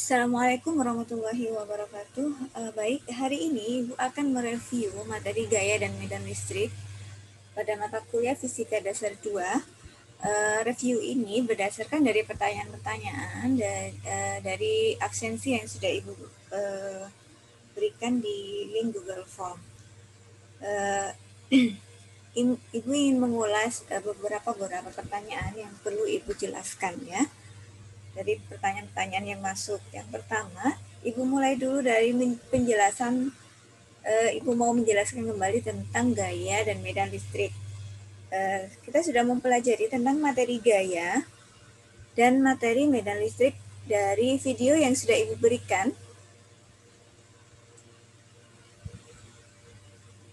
Assalamualaikum warahmatullahi wabarakatuh. Baik, hari ini Ibu akan mereview materi gaya dan medan listrik pada mata kuliah Fisika Dasar 2. Review ini berdasarkan dari pertanyaan-pertanyaan dari absensi yang sudah Ibu berikan di link Google Form. Ibu ingin mengulas beberapa pertanyaan yang perlu Ibu jelaskan ya. Dari pertanyaan-pertanyaan yang masuk. Yang pertama, Ibu mulai dulu dari penjelasan, Ibu mau menjelaskan kembali tentang gaya dan medan listrik. Kita sudah mempelajari tentang materi gaya dan materi medan listrik dari video yang sudah Ibu berikan.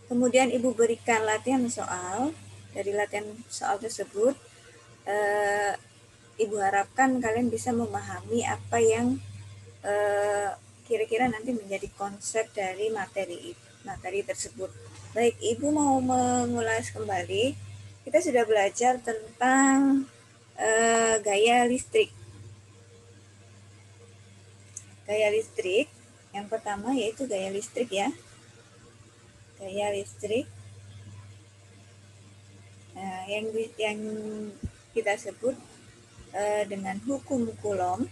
Kemudian Ibu berikan latihan soal. Dari latihan soal tersebut, Ibu harapkan kalian bisa memahami apa yang kira-kira nanti menjadi konsep dari materi tersebut. Baik, Ibu mau mengulas kembali. Kita sudah belajar tentang gaya listrik. Gaya listrik, yang pertama yaitu gaya listrik ya. Gaya listrik. Yang kita sebut dengan hukum Coulomb.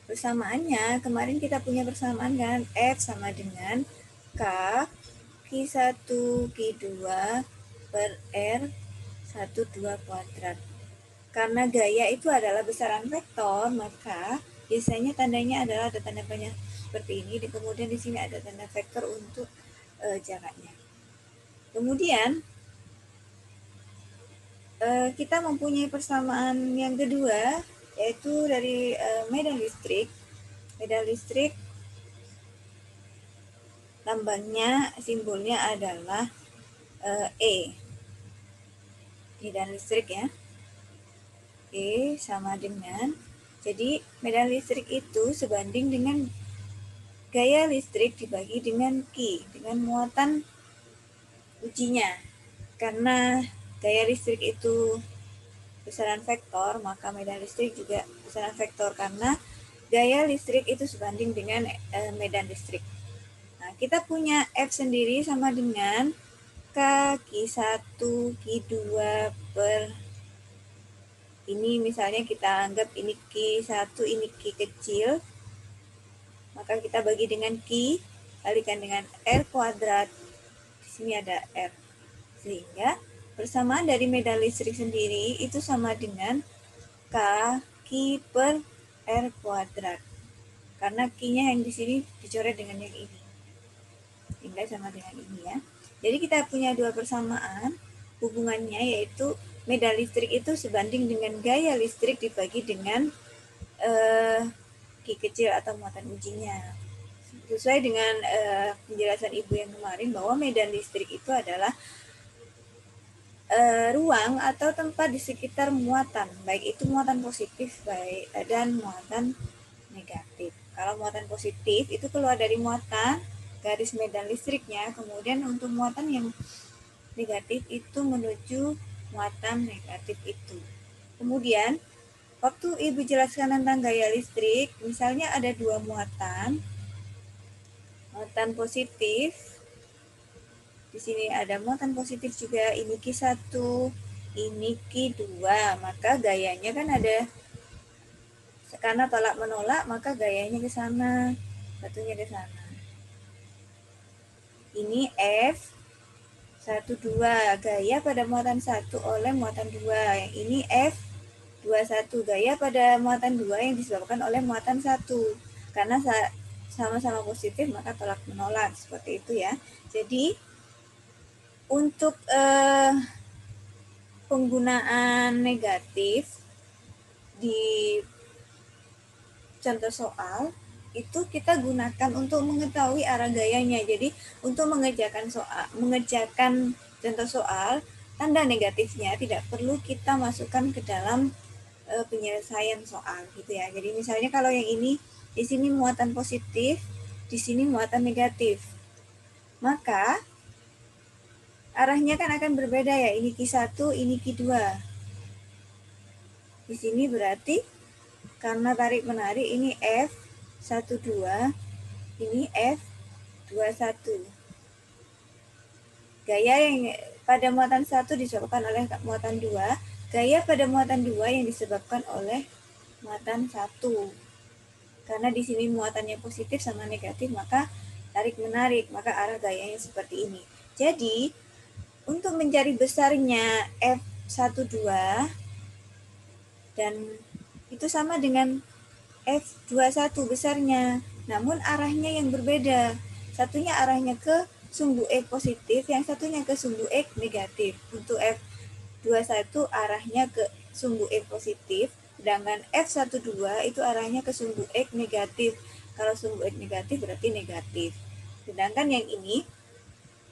Persamaannya, kemarin kita punya persamaan kan, F sama dengan K Q1 Q2 per R 12 kuadrat. Karena gaya itu adalah besaran vektor, maka biasanya tandanya adalah ada tanda panjang seperti ini, dan kemudian di sini ada tanda vektor untuk jaraknya. Kemudian kita mempunyai persamaan yang kedua, yaitu dari medan listrik. Medan listrik lambangnya, simbolnya adalah E. Medan listrik ya. E sama dengan, jadi medan listrik itu sebanding dengan gaya listrik dibagi dengan Q, dengan muatan ujinya. Karena gaya listrik itu besaran vektor, maka medan listrik juga besaran vektor karena gaya listrik itu sebanding dengan medan listrik. Nah, kita punya F sendiri sama dengan K Q1 Q2 per ini, misalnya kita anggap ini Q1, ini Q kecil, maka kita bagi dengan Q, kalikan dengan R kuadrat, di sini ada R. Sehingga persamaan dari medan listrik sendiri itu sama dengan K Q per R kuadrat. Karena Q-nya yang di sini dicoret dengan yang ini. Sehingga sama dengan ini ya. Jadi kita punya dua persamaan, hubungannya yaitu medan listrik itu sebanding dengan gaya listrik dibagi dengan Q kecil atau muatan ujinya. Sesuai dengan penjelasan Ibu yang kemarin bahwa medan listrik itu adalah ruang atau tempat di sekitar muatan, baik itu muatan positif dan muatan negatif. Kalau muatan positif itu keluar dari muatan garis medan listriknya, kemudian untuk muatan yang negatif itu menuju muatan negatif itu. Kemudian waktu Ibu jelaskan tentang gaya listrik, misalnya ada dua muatan positif. Di sini ada muatan positif juga, ini Q1, ini Q2, maka gayanya kan ada, karena tolak menolak, maka gayanya ke sana, satunya ke sana. Ini F 12, gaya pada muatan 1 oleh muatan 2. Yang ini F 21, gaya pada muatan 2 yang disebabkan oleh muatan 1. Karena sama-sama positif, maka tolak menolak, seperti itu ya. Jadi untuk penggunaan negatif di contoh soal itu kita gunakan untuk mengetahui arah gayanya. Jadi untuk mengerjakan contoh soal, tanda negatifnya tidak perlu kita masukkan ke dalam penyelesaian soal gitu ya. Jadi misalnya kalau yang ini di sini muatan positif, di sini muatan negatif, maka arahnya kan akan berbeda ya, ini Q1, ini Q2. Di sini berarti karena tarik menarik ini F12, ini F21. Gaya yang pada muatan 1 disebabkan oleh muatan 2, gaya pada muatan 2 yang disebabkan oleh muatan 1. Karena di sini muatannya positif sama negatif, maka tarik menarik, maka arah gayanya seperti ini. Jadi, untuk mencari besarnya F12 dan itu sama dengan F21 besarnya, namun arahnya yang berbeda. Satunya arahnya ke sumbu X positif, yang satunya ke sumbu X negatif. Untuk F21 arahnya ke sumbu X positif, sedangkan F12 itu arahnya ke sumbu X negatif. Kalau sumbu X negatif berarti negatif. Sedangkan yang ini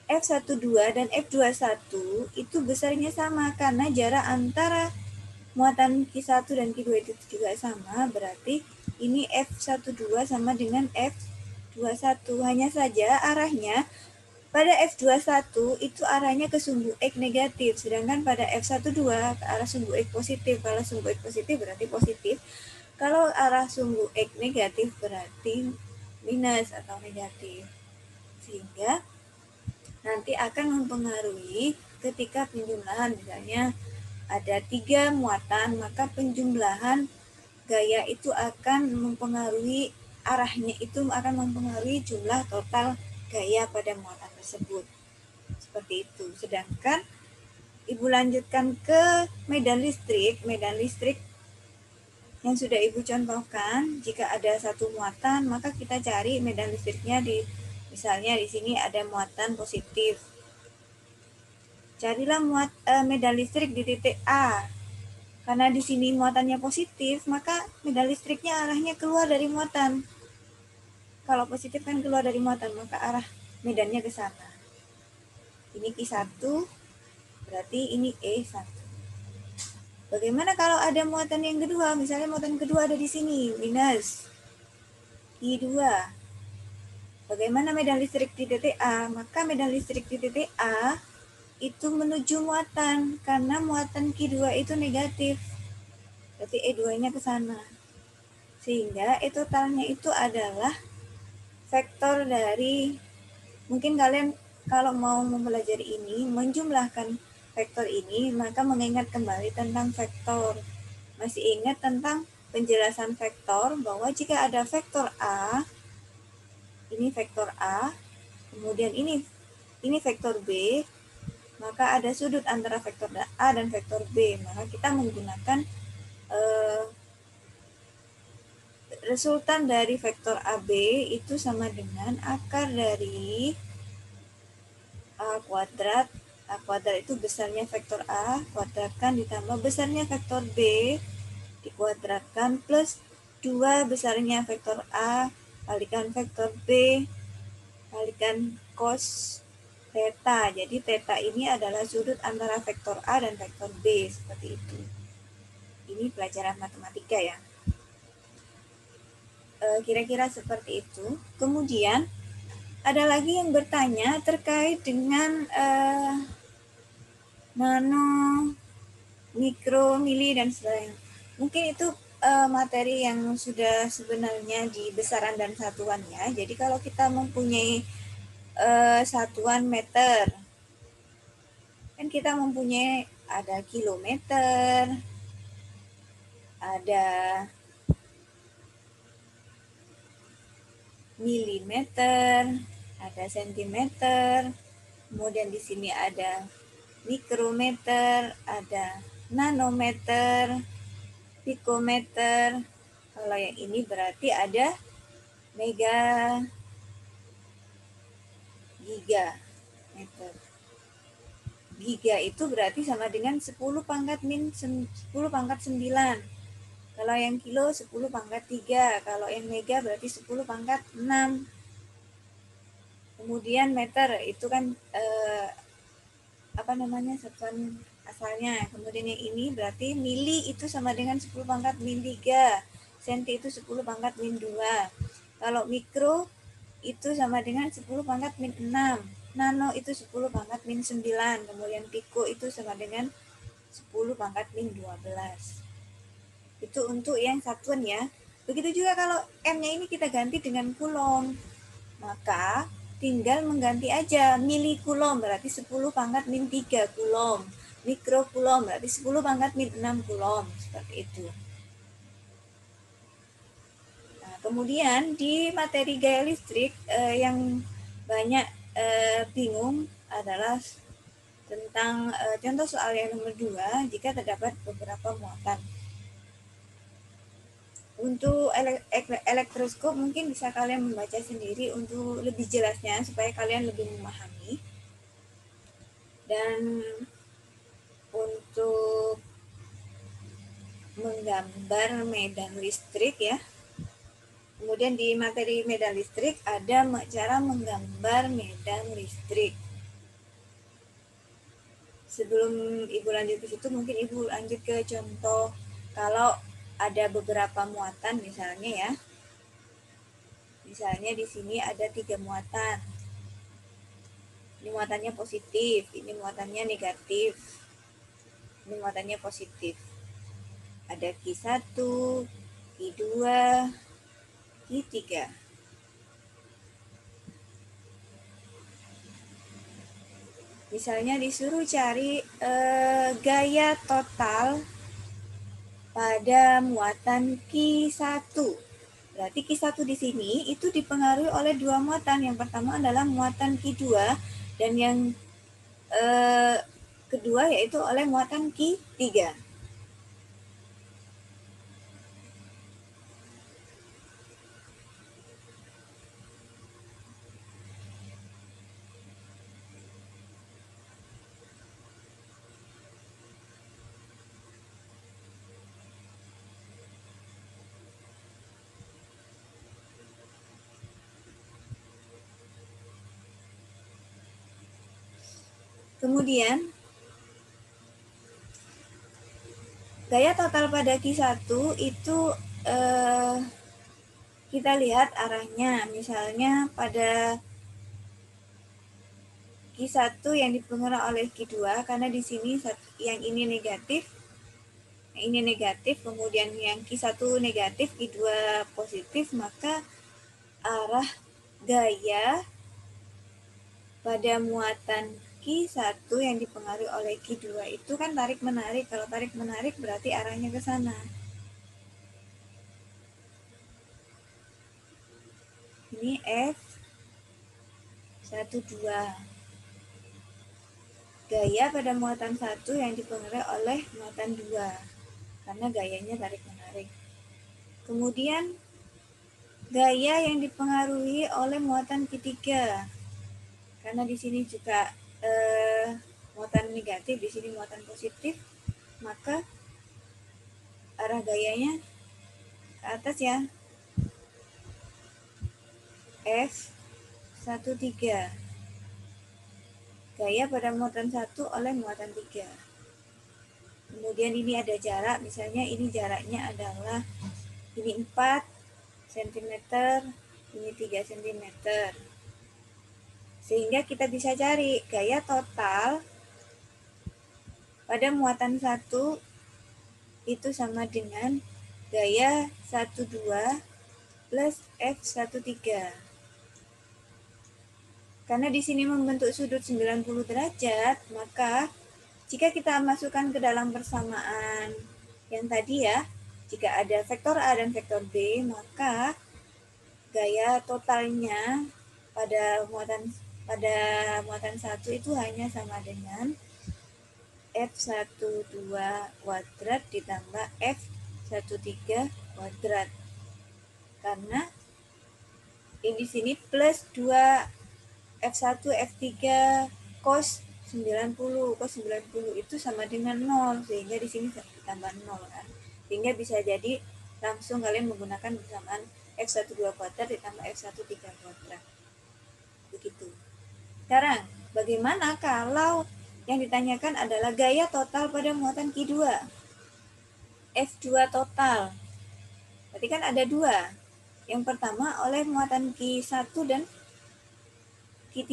F12 dan F21 itu besarnya sama karena jarak antara muatan Q1 dan Q2 itu juga sama, berarti ini F12 sama dengan F21. Hanya saja arahnya pada F21 itu arahnya ke sumbu X negatif, sedangkan pada F12 ke arah sumbu X positif. Kalau sumbu X positif berarti positif, kalau arah sumbu X negatif berarti minus atau negatif. Sehingga nanti akan mempengaruhi ketika penjumlahan, misalnya ada 3 muatan, maka penjumlahan gaya itu akan mempengaruhi, arahnya itu akan mempengaruhi jumlah total gaya pada muatan tersebut. Seperti itu. Sedangkan Ibu lanjutkan ke medan listrik. Medan listrik yang sudah Ibu contohkan, jika ada satu muatan, maka kita cari medan listriknya misalnya di sini ada muatan positif. Carilah medan listrik di titik A. Karena di sini muatannya positif, maka medan listriknya arahnya keluar dari muatan. Kalau positif kan keluar dari muatan, maka arah medannya ke sana. Ini Q1, berarti ini E1. Bagaimana kalau ada muatan yang kedua? Misalnya muatan kedua ada di sini, minus Q2. Bagaimana medan listrik di titik A? Maka medan listrik di titik A itu menuju muatan, karena muatan Q2 itu negatif. Berarti E2-nya ke sana. Sehingga E totalnya itu adalah vektor dari, mungkin kalian kalau mau mempelajari ini, menjumlahkan vektor ini, maka mengingat kembali tentang vektor. Masih ingat tentang penjelasan vektor, bahwa jika ada vektor A, ini vektor A, kemudian ini vektor B, maka ada sudut antara vektor A dan vektor B. Maka kita menggunakan resultan dari vektor AB itu sama dengan akar dari A kuadrat. A kuadrat itu besarnya vektor A, kuadratkan ditambah besarnya vektor B, dikuadratkan plus 2 besarnya vektor A, kalikan vektor B, kalikan cos theta. Jadi theta ini adalah sudut antara vektor A dan vektor B, seperti itu. Ini pelajaran matematika ya. Kira-kira seperti itu. Kemudian ada lagi yang bertanya terkait dengan nano, mikro, mili, dan sebagainya. Mungkin itu materi yang sudah sebenarnya di besaran dan satuannya. Jadi kalau kita mempunyai satuan meter, kan kita mempunyai ada kilometer, ada milimeter, ada sentimeter, kemudian di sini ada mikrometer, ada nanometer, pikometer. Kalau yang ini berarti ada mega, gigameter. Giga itu berarti sama dengan 10 pangkat 9. Kalau yang kilo 10 pangkat 3. Kalau yang mega berarti 10 pangkat 6. Kemudian meter itu kan satuan asalnya. Kemudian yang ini berarti mili itu sama dengan 10 pangkat min 3. Senti itu 10 pangkat min 2. Kalau mikro itu sama dengan 10 pangkat min 6. Nano itu 10 pangkat min 9. Kemudian piko itu sama dengan 10 pangkat min 12. Itu untuk yang satuan ya. Begitu juga kalau M-nya ini kita ganti dengan kulom. Maka tinggal mengganti aja milikulom berarti 10 pangkat min 3 kulom. Mikrokulom berarti 10 pangkat min 6 kulom. Seperti itu. Nah, kemudian di materi gaya listrik yang banyak bingung adalah tentang contoh soal yang nomor 2 jika terdapat beberapa muatan. Untuk elektroskop mungkin bisa kalian membaca sendiri untuk lebih jelasnya supaya kalian lebih memahami. Dan untuk menggambar medan listrik ya. Kemudian di materi medan listrik ada cara menggambar medan listrik. Sebelum Ibu lanjut ke situ, mungkin Ibu lanjut ke contoh kalau ada beberapa muatan misalnya ya. Misalnya di sini ada 3 muatan. Ini muatannya positif, ini muatannya negatif. Ini muatannya positif. Ada Q1, Q2, Q3. Misalnya disuruh cari gaya total pada muatan Q1. Berarti Q1 di sini itu dipengaruhi oleh 2 muatan. Yang pertama adalah muatan Q2 dan yang kedua yaitu oleh muatan Q3. Kemudian gaya total pada Q1 itu kita lihat arahnya. Misalnya pada Q1 yang dipengaruhi oleh Q2 karena di sini yang ini negatif, kemudian yang Q1 negatif, Q2 positif, maka arah gaya pada muatan Q1 yang dipengaruhi oleh Q2 itu kan tarik-menarik. Kalau tarik-menarik berarti arahnya ke sana. Ini F12. Gaya pada muatan 1 yang dipengaruhi oleh muatan 2. Karena gayanya tarik-menarik. Kemudian gaya yang dipengaruhi oleh muatan Q3. Karena di sini juga muatan negatif, di sini muatan positif, maka arah gayanya ke atas ya. F13. Gaya pada muatan 1 oleh muatan 3. Kemudian ini ada jarak, misalnya ini jaraknya adalah ini 4 cm, ini 3 cm. Sehingga kita bisa cari gaya total pada muatan 1 itu sama dengan gaya 12 plus F13. Karena di sini membentuk sudut 90 derajat, maka jika kita masukkan ke dalam persamaan yang tadi ya, jika ada vektor A dan vektor B, maka gaya totalnya pada muatan 1 itu hanya sama dengan F12 kuadrat ditambah F13 kuadrat. Karena ini di sini plus 2 F1, F3 cos 90. Cos 90 itu sama dengan 0, sehingga di sini ditambah 0 kan. Sehingga bisa jadi langsung kalian menggunakan persamaan F12 kuadrat ditambah F13 kuadrat. Begitu. Sekarang, bagaimana kalau yang ditanyakan adalah gaya total pada muatan Q2? F2 total. Berarti kan ada 2. Yang pertama oleh muatan Q1 dan Q3.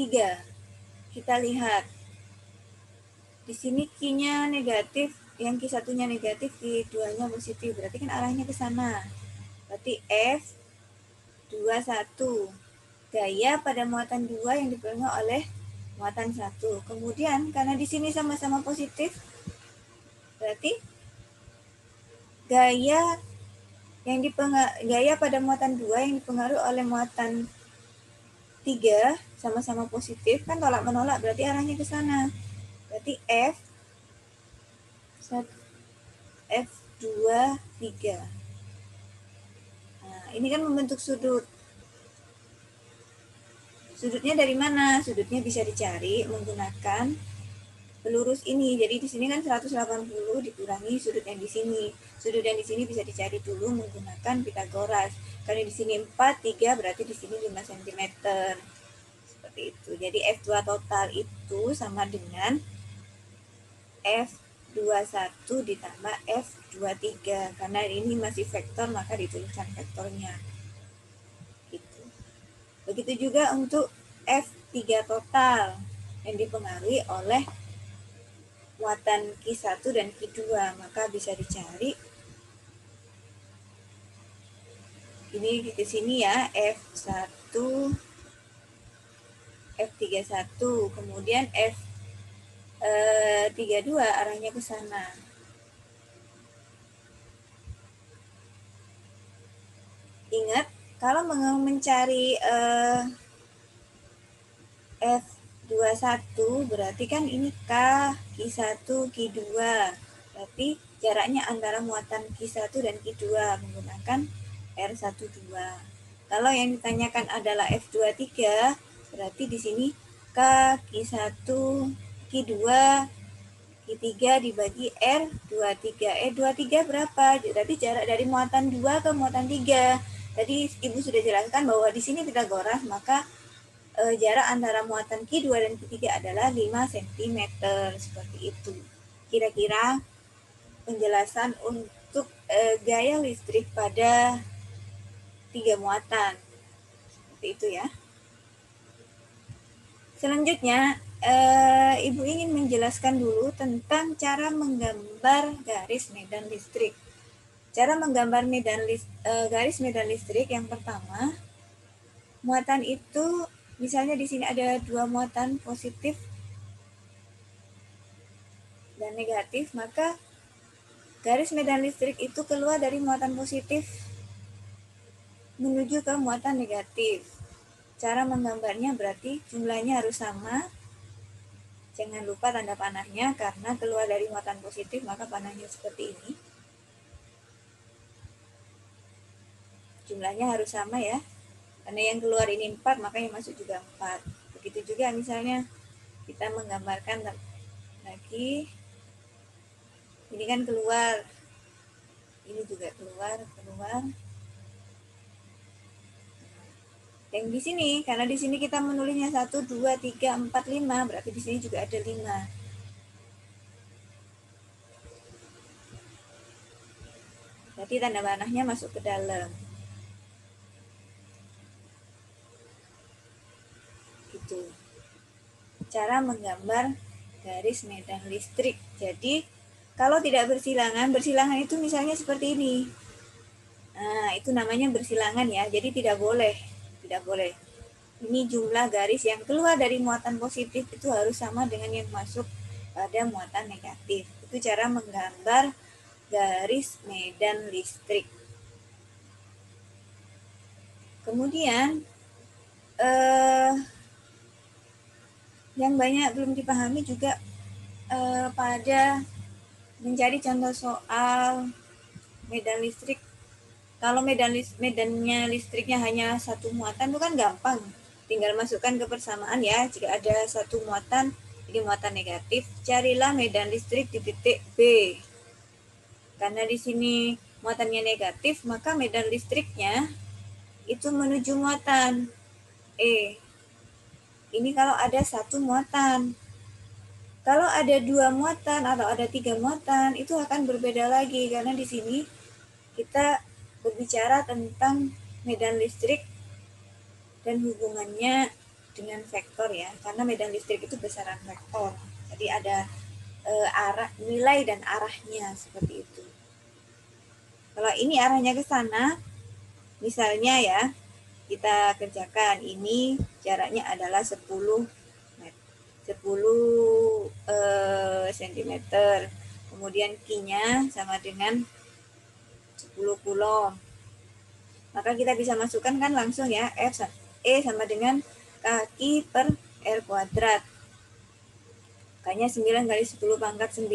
Kita lihat. Di sini Q-nya negatif, yang Q1-nya negatif, Q2-nya positif, berarti kan arahnya ke sana. Berarti F21. Gaya pada muatan 2 yang dipenuhi oleh muatan 1. Kemudian karena di sini sama-sama positif, berarti gaya pada muatan 2 yang dipengaruhi oleh muatan 3 sama-sama positif, kan tolak menolak, berarti arahnya ke sana. Berarti F23. Nah, ini kan membentuk sudut. Sudutnya dari mana? Sudutnya bisa dicari menggunakan pelurus ini. Jadi di sini kan 180 dikurangi sudut yang di sini. Sudut yang di sini bisa dicari dulu menggunakan Pitagoras. Karena di sini 4, 3 berarti di sini 5 cm. Seperti itu. Jadi F2 total itu sama dengan F21 ditambah F23. Karena ini masih vektor, maka dituliskan vektornya. Gitu. Begitu juga untuk F3 total yang dipengaruhi oleh muatan Q1 dan Q2, maka bisa dicari ini di sini ya, F1, F31, kemudian F32 arahnya ke sana. Ingat, kalau mencari F21 berarti kan ini K, Q1, Q2. Berarti jaraknya antara muatan Q1 dan Q2 menggunakan R12. Kalau yang ditanyakan adalah F23, berarti di sini K, Q1, Q2, Q3 dibagi R23. R23 berapa? Berarti jarak dari muatan 2 ke muatan 3. Tadi Ibu sudah jelaskan bahwa di sini Pitagoras, maka jarak antara muatan Q2 dan Q3 adalah 5 cm. Seperti itu. Kira-kira penjelasan untuk gaya listrik pada 3 muatan. Seperti itu ya. Selanjutnya, Ibu ingin menjelaskan dulu tentang cara menggambar garis medan listrik. Cara menggambar garis medan listrik yang pertama, muatan itu misalnya di sini ada 2 muatan positif dan negatif, maka garis medan listrik itu keluar dari muatan positif menuju ke muatan negatif. Cara menggambarnya berarti jumlahnya harus sama. Jangan lupa tanda panahnya, karena keluar dari muatan positif maka panahnya seperti ini. Jumlahnya harus sama ya. Karena yang keluar ini 4, maka yang masuk juga 4. Begitu juga misalnya kita menggambarkan lagi. Ini kan keluar. Ini juga keluar. Yang di sini, karena di sini kita menulisnya 1, 2, 3, 4, 5, berarti di sini juga ada 5. Berarti tanda panahnya masuk ke dalam. Gitu. Cara menggambar garis medan listrik. Jadi, kalau tidak bersilangan itu misalnya seperti ini. Nah, itu namanya bersilangan ya. Jadi tidak boleh. Ini jumlah garis yang keluar dari muatan positif itu harus sama dengan yang masuk pada muatan negatif. Itu cara menggambar garis medan listrik. Kemudian yang banyak belum dipahami juga pada mencari contoh soal medan listrik. Kalau medannya listriknya hanya satu muatan itu kan gampang, tinggal masukkan ke persamaan ya. Jika ada satu muatan, jadi muatan negatif, carilah medan listrik di titik B. Karena di sini muatannya negatif, maka medan listriknya itu menuju muatan E. Ini kalau ada satu muatan. Kalau ada 2 muatan atau ada 3 muatan, itu akan berbeda lagi, karena di sini kita berbicara tentang medan listrik dan hubungannya dengan vektor ya, karena medan listrik itu besaran vektor. Jadi ada nilai dan arahnya seperti itu. Kalau ini arahnya ke sana, misalnya ya, kita kerjakan ini jaraknya adalah 10 cm. Kemudian Q-nya sama dengan 10 Coulomb. Maka kita bisa masukkan kan langsung ya, E sama dengan kaki per R kuadrat. Makanya 9 kali 10 pangkat 9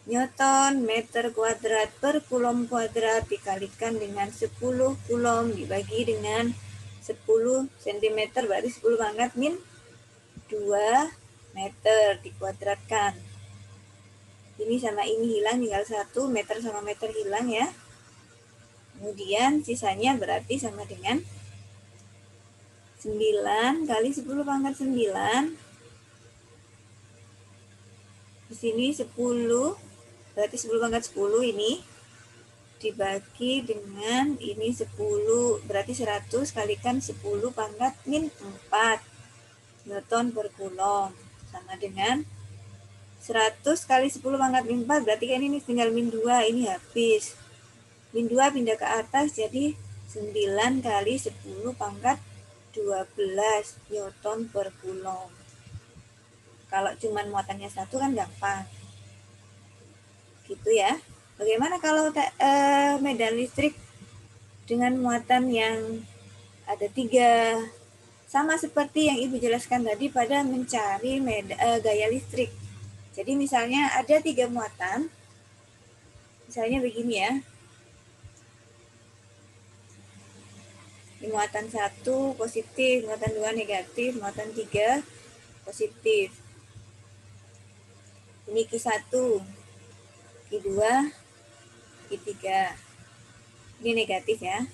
Newton meter kuadrat per Coulomb kuadrat dikalikan dengan 10 Coulomb dibagi dengan 10 cm berarti 10 pangkat min 2 meter dikuadratkan. Ini sama ini hilang, tinggal 1 meter sama meter hilang ya. Kemudian sisanya berarti sama dengan 9 kali 10 pangkat 9. Di sini 10, berarti 10 pangkat 10 ini dibagi dengan ini 10, berarti 100 kalikan 10 pangkat min 4 Newton per Coulomb sama dengan 100 kali 10 pangkat min 4, berarti kan ini tinggal min 2, ini habis. Min 2 pindah ke atas jadi 9 kali 10 pangkat 12 Newton per Coulomb. Kalau cuma muatannya 1 kan gampang. Gitu ya. Bagaimana kalau medan listrik dengan muatan yang ada 3? Sama seperti yang Ibu jelaskan tadi pada mencari gaya listrik. Jadi misalnya ada 3 muatan. Misalnya begini ya. Ini muatan 1 positif, muatan 2 negatif, muatan 3 positif. Ini Q1, Q2, Q3. Ini negatif ya.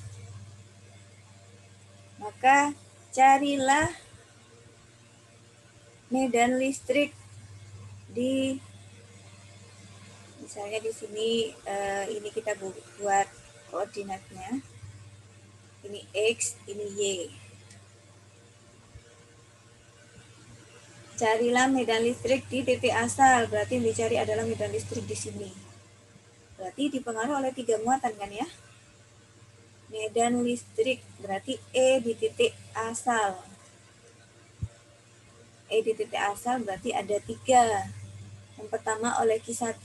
Maka carilah medan listrik di, misalnya di sini ini kita buat koordinatnya. Ini X, ini Y. Carilah medan listrik di titik asal, berarti yang dicari adalah medan listrik di sini. Berarti dipengaruhi oleh 3 muatan kan ya? Medan listrik berarti E di titik asal. E di titik asal berarti ada 3. Yang pertama oleh Q1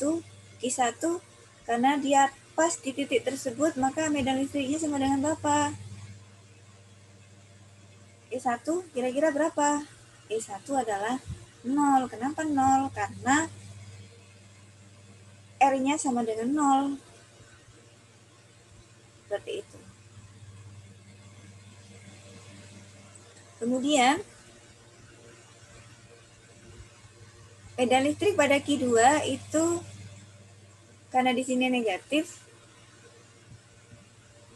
karena dia pas di titik tersebut maka medan listriknya sama dengan berapa? E1 kira-kira berapa? E1 adalah 0. Kenapa 0? Karena R-nya sama dengan 0. Seperti itu. Kemudian medan listrik pada Q2 itu karena di sini negatif.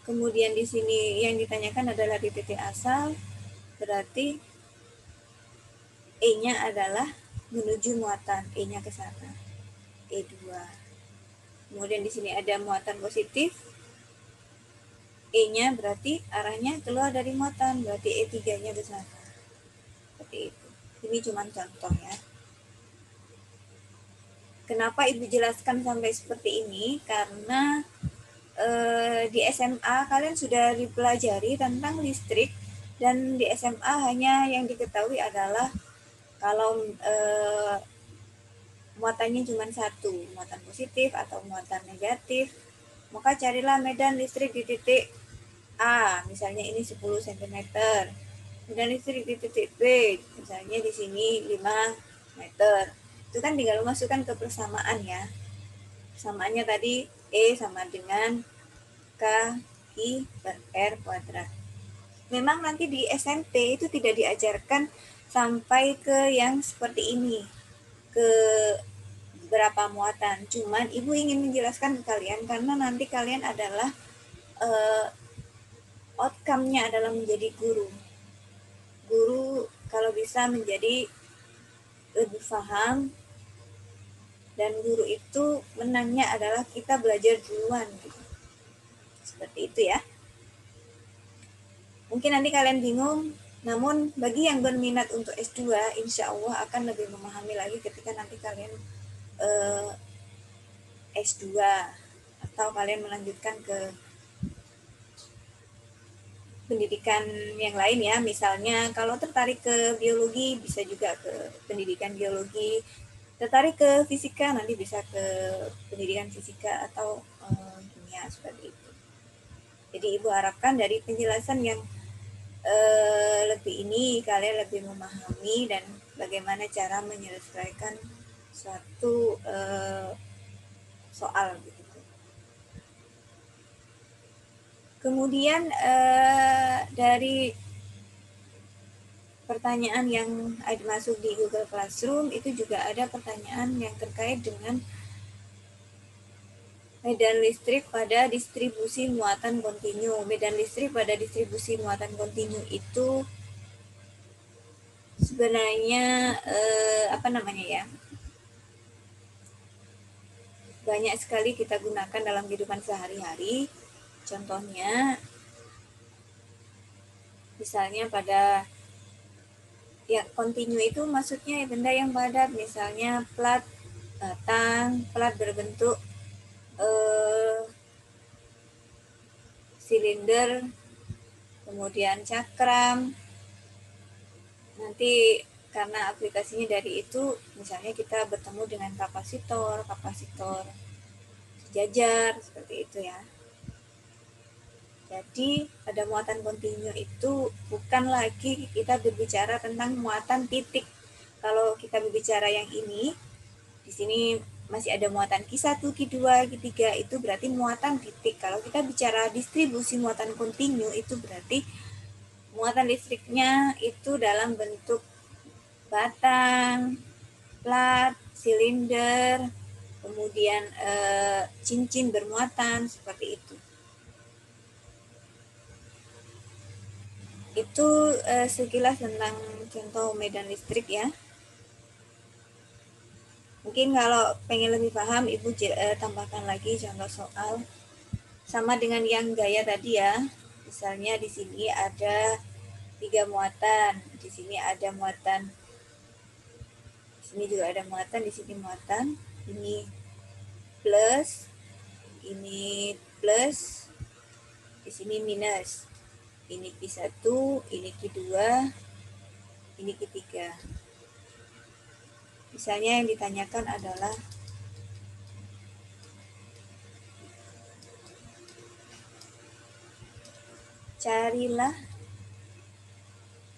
Kemudian di sini yang ditanyakan adalah di titik asal, berarti E-nya adalah menuju muatan, E-nya ke sana. E2. Kemudian di sini ada muatan positif. E-nya berarti arahnya keluar dari muatan, berarti E3-nya ke sana. Seperti itu. Ini cuma contoh ya. Kenapa Ibu jelaskan sampai seperti ini? Karena di SMA kalian sudah dipelajari tentang listrik dan di SMA hanya yang diketahui adalah kalau muatannya cuma 1, muatan positif atau muatan negatif, maka carilah medan listrik di titik A, misalnya ini 10 cm. Medan listrik di titik B, misalnya di sini 5 meter. Itu kan tinggal masukkan ke persamaan ya. Persamaannya tadi E sama dengan K/I per R kuadrat. Memang nanti di SMP itu tidak diajarkan sampai ke yang seperti ini, ke berapa muatan. Cuman Ibu ingin menjelaskan ke kalian karena nanti kalian adalah outcome-nya adalah menjadi guru. Guru kalau bisa menjadi lebih paham, dan guru itu menangnya adalah kita belajar duluan gitu. Seperti itu ya. Mungkin nanti kalian bingung, namun bagi yang berminat untuk S2, insya Allah akan lebih memahami lagi ketika nanti kalian S2 atau kalian melanjutkan ke pendidikan yang lain ya, misalnya kalau tertarik ke biologi bisa juga ke pendidikan biologi, tertarik ke fisika nanti bisa ke pendidikan fisika atau kimia seperti itu. Jadi Ibu harapkan dari penjelasan yang lebih ini kalian lebih memahami dan bagaimana cara menyelesaikan suatu soal gitu. Kemudian dari pertanyaan yang masuk di Google Classroom itu juga ada pertanyaan yang terkait dengan medan listrik pada distribusi muatan kontinu. Medan listrik pada distribusi muatan kontinu itu sebenarnya apa namanya ya? Banyak sekali kita gunakan dalam kehidupan sehari-hari. Contohnya misalnya pada ya kontinu itu maksudnya benda yang padat, misalnya plat batang, plat berbentuk silinder, kemudian cakram. Nanti karena aplikasinya dari itu, misalnya kita bertemu dengan kapasitor sejajar seperti itu ya. Jadi pada muatan kontinu itu bukan lagi kita berbicara tentang muatan titik. Kalau kita berbicara yang ini, di sini masih ada muatan Q1, Q2, Q3, itu berarti muatan titik. Kalau kita bicara distribusi muatan kontinu, itu berarti muatan listriknya itu dalam bentuk batang, plat, silinder, kemudian cincin bermuatan, seperti itu. Itu sekilas tentang contoh medan listrik ya. Mungkin kalau pengen lebih paham, Ibu tambahkan lagi contoh soal. Sama dengan yang gaya tadi ya. Misalnya di sini ada 3 muatan, di sini ada muatan, di sini juga ada muatan, di sini muatan, ini plus, di sini minus. Ini Q1, ini Q2, ini Q3. Misalnya yang ditanyakan adalah carilah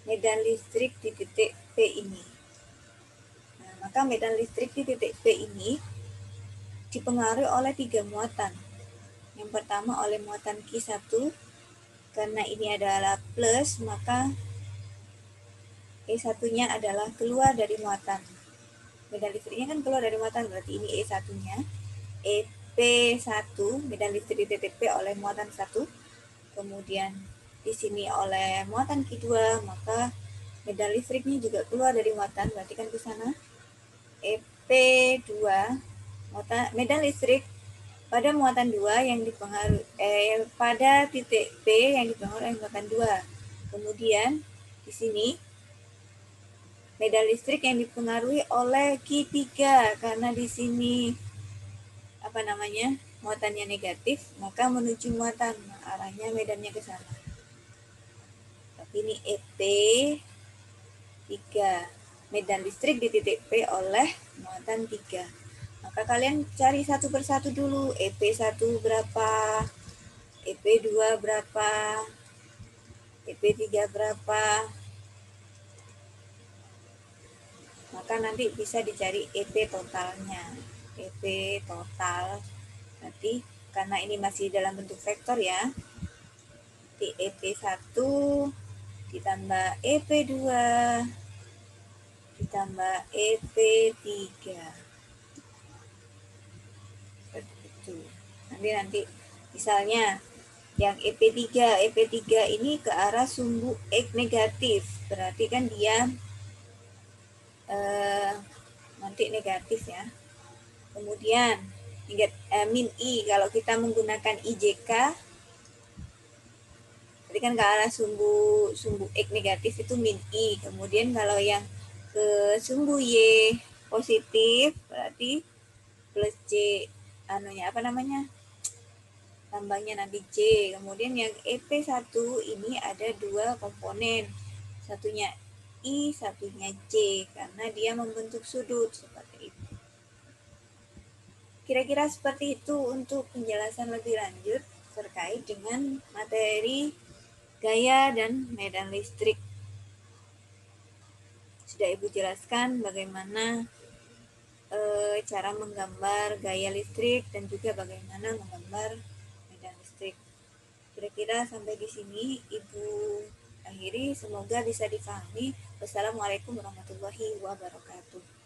medan listrik di titik P ini. Nah, maka medan listrik di titik P ini dipengaruhi oleh 3 muatan. Yang pertama oleh muatan Q1, karena ini adalah plus, maka E1-nya adalah keluar dari muatan. Medan listriknya kan keluar dari muatan, berarti ini E1-nya. EP1, medan listrik di titik P oleh muatan 1. Kemudian di sini oleh muatan Q2, maka medan listriknya juga keluar dari muatan, berarti kan ke sana. EP2, medan listrik pada muatan 2 yang dipengaruhi pada titik P yang dipengaruhi oleh muatan 2. Kemudian di sini medan listrik yang dipengaruhi oleh Q3 karena di sini apa namanya? Muatannya negatif, maka menuju muatan, arahnya medannya ke sana. Tapi ini EP3, medan listrik di titik P oleh muatan 3. Maka kalian cari satu persatu dulu, EP1 berapa, EP2 berapa, EP3 berapa. Maka nanti bisa dicari EP totalnya. EP total nanti karena ini masih dalam bentuk vektor ya. Di EP1 ditambah EP2 ditambah EP3. Seperti itu. Nanti misalnya yang EP3 ini ke arah sumbu X negatif, berarti kan dia nanti negatif ya. Kemudian min I, kalau kita menggunakan IJK, berarti kan ke arah sumbu X negatif itu min I. Kemudian kalau yang ke sumbu Y positif berarti plus J. anunya apa namanya, lambangnya nanti J. Kemudian yang EP1 ini ada dua komponen, satunya I, satunya J, karena dia membentuk sudut seperti itu. Kira-kira seperti itu untuk penjelasan lebih lanjut terkait dengan materi gaya dan medan listrik. Sudah Ibu jelaskan bagaimana cara menggambar gaya listrik dan juga bagaimana menggambar medan listrik. Kira-kira sampai di sini Ibu akhiri, semoga bisa dipahami. Wassalamualaikum warahmatullahi wabarakatuh.